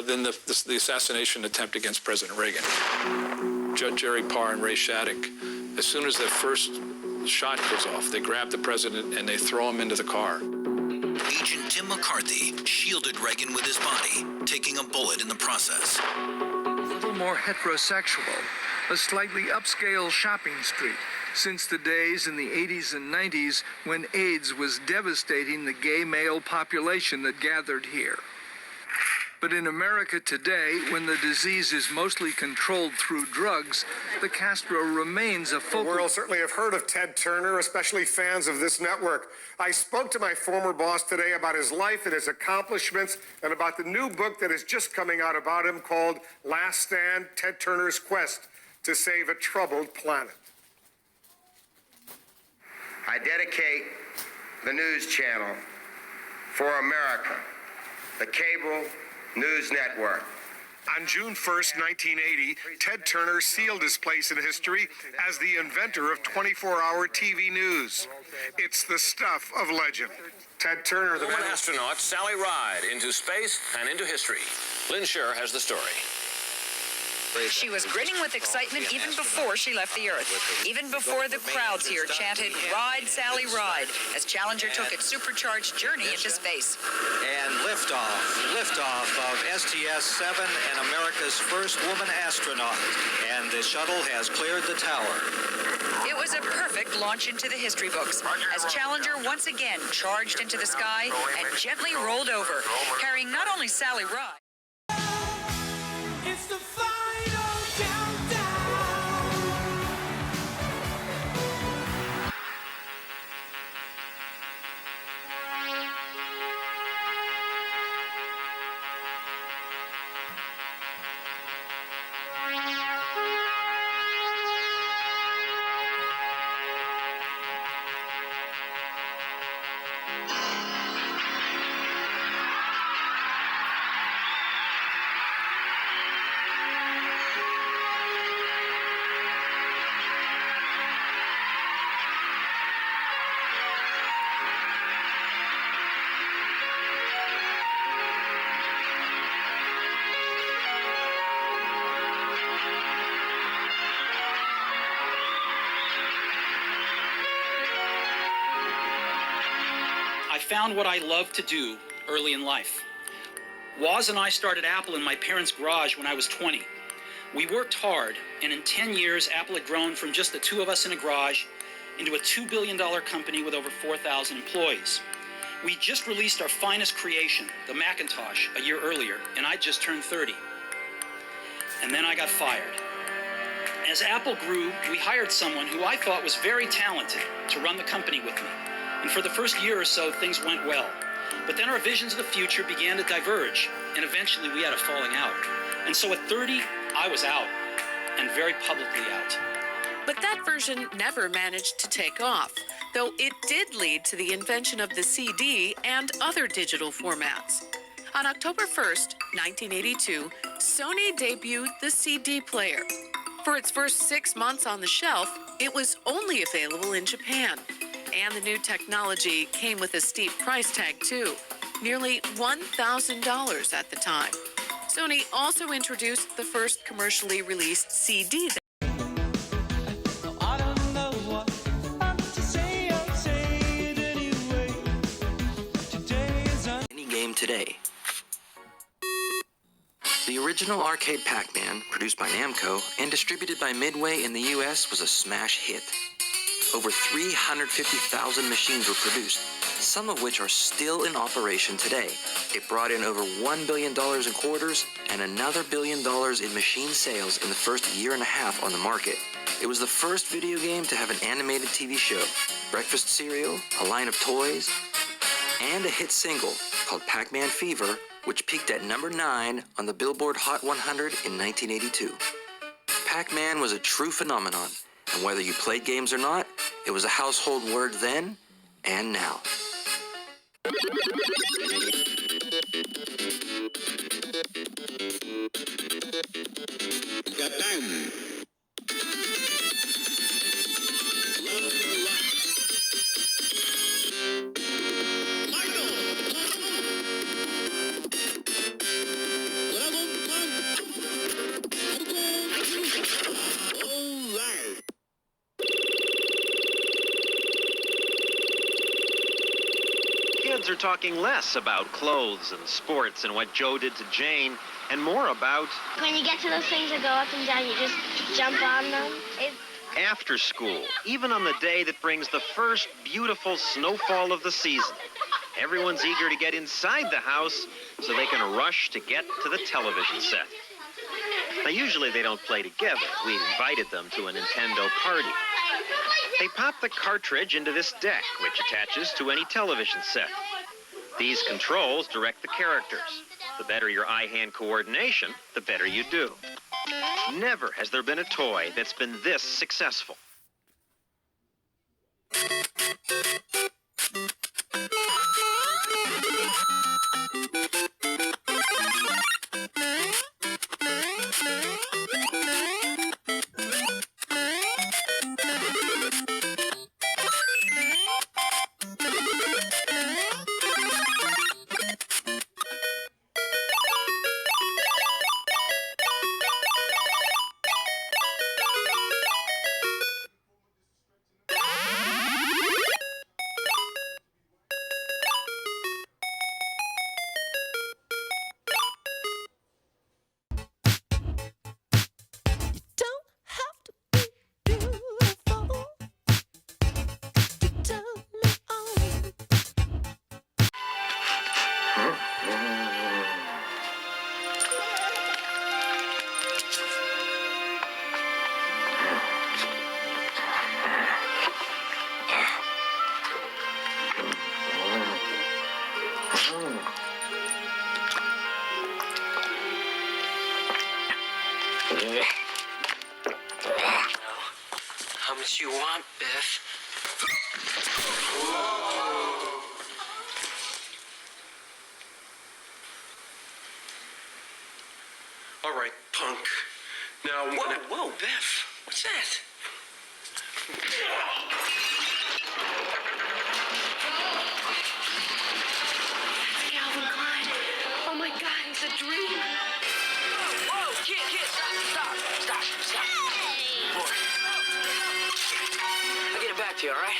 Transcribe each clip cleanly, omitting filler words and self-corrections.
than the assassination attempt against President Reagan. Judge Jerry Parr and Ray Shattuck, as soon as the first shot goes off, they grab the president and they throw him into the car. Agent Tim McCarthy shielded Reagan with his body, taking a bullet in the process. A little more heterosexual, a slightly upscale shopping street, since the days in the 80s and 90s when AIDS was devastating the gay male population that gathered here. But in America today, when the disease is mostly controlled through drugs, the Castro remains a focal... The world certainly have heard of Ted Turner, especially fans of this network. I spoke to my former boss today about his life and his accomplishments and about the new book that is just coming out about him called Last Stand, Ted Turner's Quest to Save a Troubled Planet. I dedicate the news channel for America, the cable news network. On June 1st, 1980, Ted Turner sealed his place in history as the inventor of 24-hour TV news. It's the stuff of legend. Ted Turner, the woman astronaut Sally Ride into space and into history. Lynn Scher has the story. She was grinning with excitement even before she left the Earth, even before the crowds here chanted, "Ride, Sally, ride," as Challenger took its supercharged journey into space. And liftoff of STS-7 and America's first woman astronaut. And the shuttle has cleared the tower. It was a perfect launch into the history books, as Challenger once again charged into the sky and gently rolled over, carrying not only Sally Ride. It's the final countdown. I found what I love to do early in life. Woz and I started Apple in my parents' garage when I was 20. We worked hard, and in 10 years, Apple had grown from just the two of us in a garage into a $2 billion company with over 4,000 employees. We just released our finest creation, the Macintosh, a year earlier, and I just turned 30. And then I got fired. As Apple grew, we hired someone who I thought was very talented to run the company with me. And for the first year or so, things went well. But then our visions of the future began to diverge, and eventually we had a falling out. And so at 30, I was out, and very publicly out. But that version never managed to take off, though it did lead to the invention of the CD and other digital formats. On October 1st, 1982, Sony debuted the CD player. For its first 6 months on the shelf, it was only available in Japan. And the new technology came with a steep price tag, too, nearly $1,000 at the time. Sony also introduced the first commercially released CD. Any game today. The original arcade Pac-Man, produced by Namco and distributed by Midway in the US, was a smash hit. Over 350,000 machines were produced, some of which are still in operation today. It brought in over $1 billion in quarters and another $1 billion in machine sales in the first year and a half on the market. It was the first video game to have an animated TV show, breakfast cereal, a line of toys, and a hit single called Pac-Man Fever, which peaked at number 9 on the Billboard Hot 100 in 1982. Pac-Man was a true phenomenon, and whether you played games or not, it was a household word then and now. Got time. Michael! are talking less about clothes and sports and what Joe did to Jane, and more about... When you get to those things that go up and down, you just jump on them. After school, even on the day that brings the first beautiful snowfall of the season. Everyone's eager to get inside the house so they can rush to get to the television set. Now, usually they don't play together. We invited them to a Nintendo party. They pop the cartridge into this deck, which attaches to any television set. These controls direct the characters. The better your eye-hand coordination, the better you do. Never has there been a toy that's been this successful. How much you want, Biff? All right, punk. Now... Whoa, Biff. What's that? Calvin Klein. Oh my God, it's a dream. Whoa, kid, stop. Boy. I'll get it back to you, all right?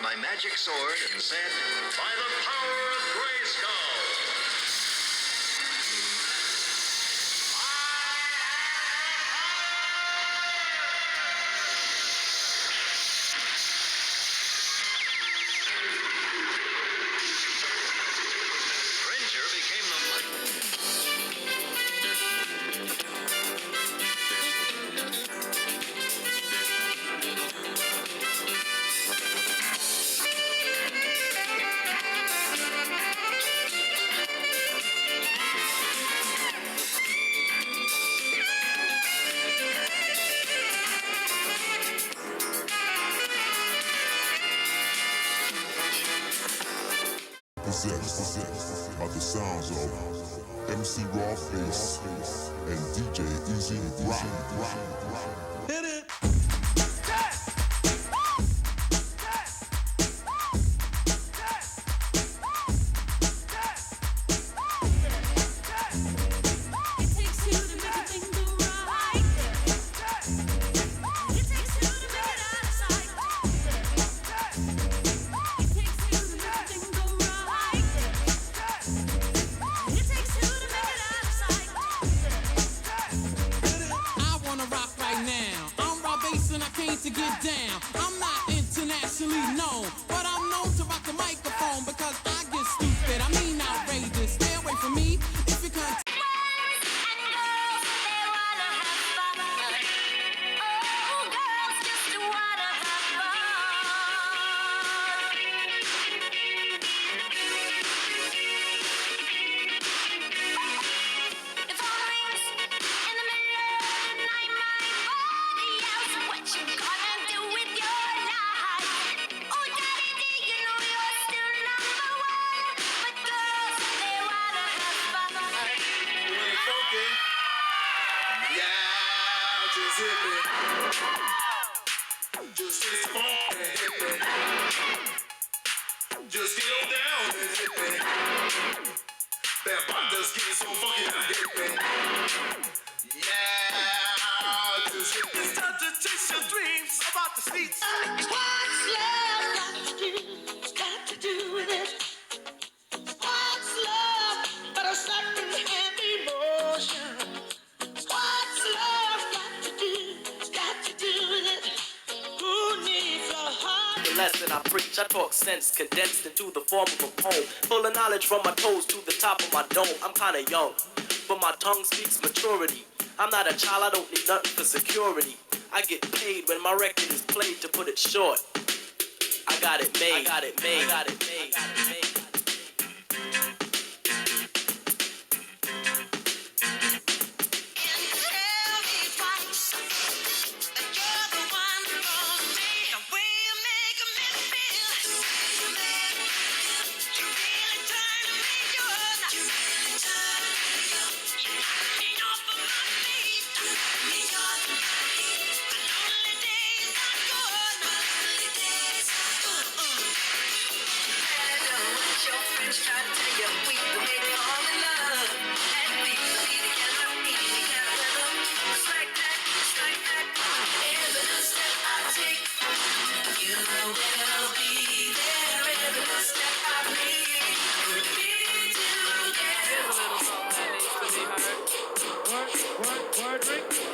My magic sword and said, by the power of Grayskull. Cringer became Possessed by the sounds of MC Rawface and DJ Easy Rock. Hit it! Just hit me. Just hit the phone and hit me. Just get on down and hit me. That body just getting so funky and hit me. Yeah, just hit me. It's time to chase your dreams about the streets. What's love got to do? It's got to do with it. What's love but a second-hand emotion? What's love got to do? It's got to do with it. Who needs a heart? The lesson I preach, I talk sense condensed into the form of a poem. Full of knowledge from my toes to the top of my dome. I'm kinda young, but my tongue speaks maturity. I'm not a child, I don't need nothing for security. I get paid when my record is played, to put it short. I got it made, I got it made, I got it made, I got it made.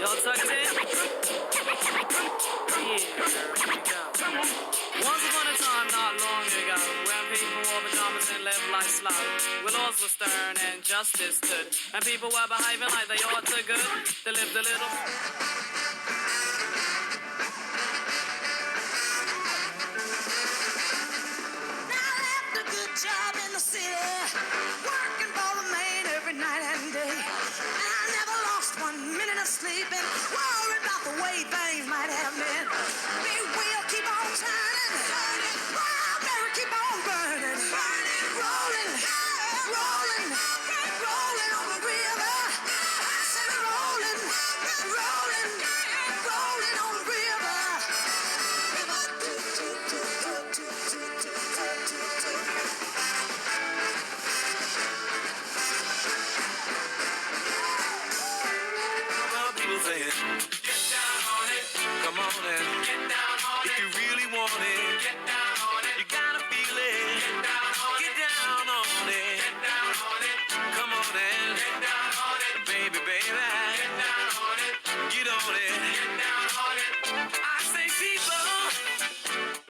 Y'all tucked in? Yeah, once upon a time, not long ago, when people wore pajamas and lived life slow, where laws were stern and justice stood, and people were behaving like they ought to good, they lived a little... Job in the city, working for the main every night and day. And I never lost 1 minute of sleep and worried about the way things might have been. Big wheel keep on turning, wild berry keep on burning, rolling, rolling, rolling on the river. I said rolling, rolling, rolling on the river. Saying, get down on it, come on and get down on it. If you really want it, get down